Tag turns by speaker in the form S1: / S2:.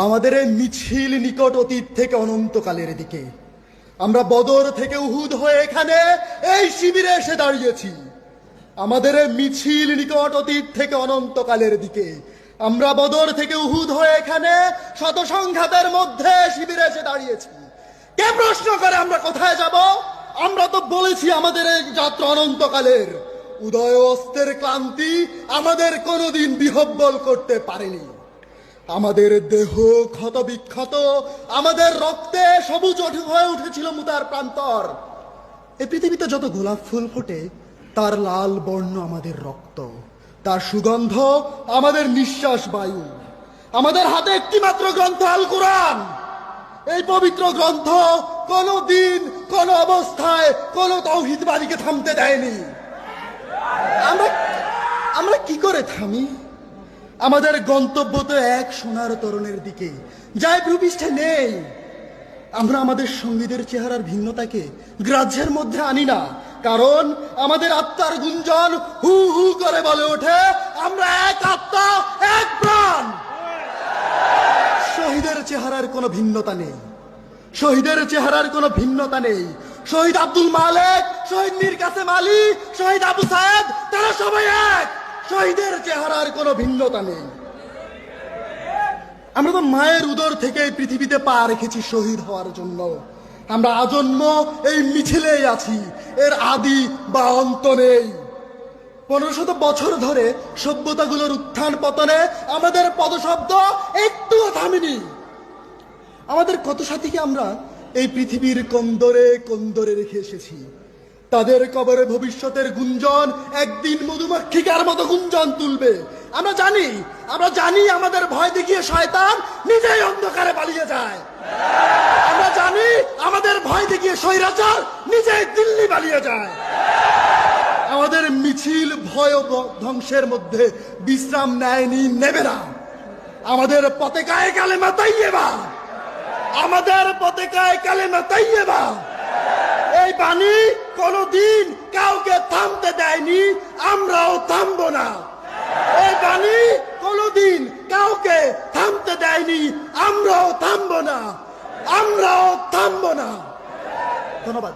S1: আমাদের এই মিছিল নিকট অতীত থেকে অনন্তকালের দিকে। আমরা বদর থেকে উহুদ হয়ে এখানে এই শিবিরে এসে দাঁড়িয়েছি। আমাদের এই মিছিল নিকট অতীত থেকে অনন্তকালের দিকে। আমরা বদর থেকে উহুদ হয়ে এখানে শত সংঘাতের মধ্যে শিবিরে এসে দাঁড়িয়েছি। কে প্রশ্ন করে আমরা কোথায় যাব? আমরা তো বলেছি আমাদের এই যাত্রা অনন্তকালের। উদয় অস্তের ক্লান্তি আমাদের কোনোদিন বিহব্বল করতে পারেনি। আমাদের দেহ ক্ষত বিক্ষত, আমাদের রক্তে সবুজ হয়ে উঠেছিল মুতার প্রান্তর। এই পৃথিবীতে যত গোলাপ ফুল ফোটে তার লাল বর্ণ আমাদের রক্ত, তার সুগন্ধ আমাদের নিঃশ্বাস বায়ু। আমাদের হাতে একটি মাত্র গ্রন্থ আল কোরআন। এই পবিত্র গ্রন্থ কোনো দিন কোনো অবস্থায় কোনো তাওহীদবাদীকে থামতে দেয়নি। আমরা কি করে থামি? আমাদের গন্তব্য তো এক সোনার তরণের দিকে, যাই ভূপৃষ্ঠে নেই। আমরা আমাদের সঙ্গীদের চেহারার ভিন্নতাকে গ্রাহ্যের মধ্যে আনি না, কারণ আমাদের আত্মার গুঞ্জন হু হু করে বলে ওঠে, আমরা এক আত্মা, এক প্রাণ। শহীদের চেহারার কোনো ভিন্নতা নেই, শহীদের চেহারার কোনো ভিন্নতা নেই। শহীদ আব্দুল মালেক, শহীদ মীর কাসেম আলী, শহীদ আবু সায়েদ, তারা সবাই এক। শহীদের চেহারার কোনো ভিন্নতা নেই। আমরা তো মায়ের উদর থেকে এই পৃথিবীতে পা রেখেছি শহীদ হওয়ার জন্য। আমরা আজন্ম এই মিছিলেই আছি, এর আদি বা অন্ত নেই। 1500 বছর ধরে সভ্যতাগুলোর উত্থান পতনে আমাদের পদশব্দ একটুও থামেনি। আমাদের কত সাথীকে আমরা এই পৃথিবীর কোন্দরে কোন্দরে রেখে এসেছি। তাদের কবরে ভবিষ্যতের গুঞ্জন একদিন মধুমাক্ষিকার মতো গুঞ্জন তুলবে। আমরা জানি আমাদের ভয় দেখিয়ে শয়তান নিজেই অন্ধকারে পালিয়ে যায়। আমরা জানি আমাদের ভয় দেখিয়ে স্বৈরাচার নিজেই দিল্লি পালিয়ে যায়। আমাদের মিছিল ভয় ধ্বংসের মধ্যে বিশ্রাম নেয়নি, নেবে না। আমাদের পতাকায় কালেমা তাইয়্যিবা, আমাদের পতাকায় কালেমা তাইয়্যিবা। এই বাণী কোনদিন কাউকে থামতে দেয়নি, আমরাও থামবো না। এই বাণী কোনদিন কাউকে থামতে দেয়নি, আমরাও থামবো না, আমরাও থামবো না। ধন্যবাদ।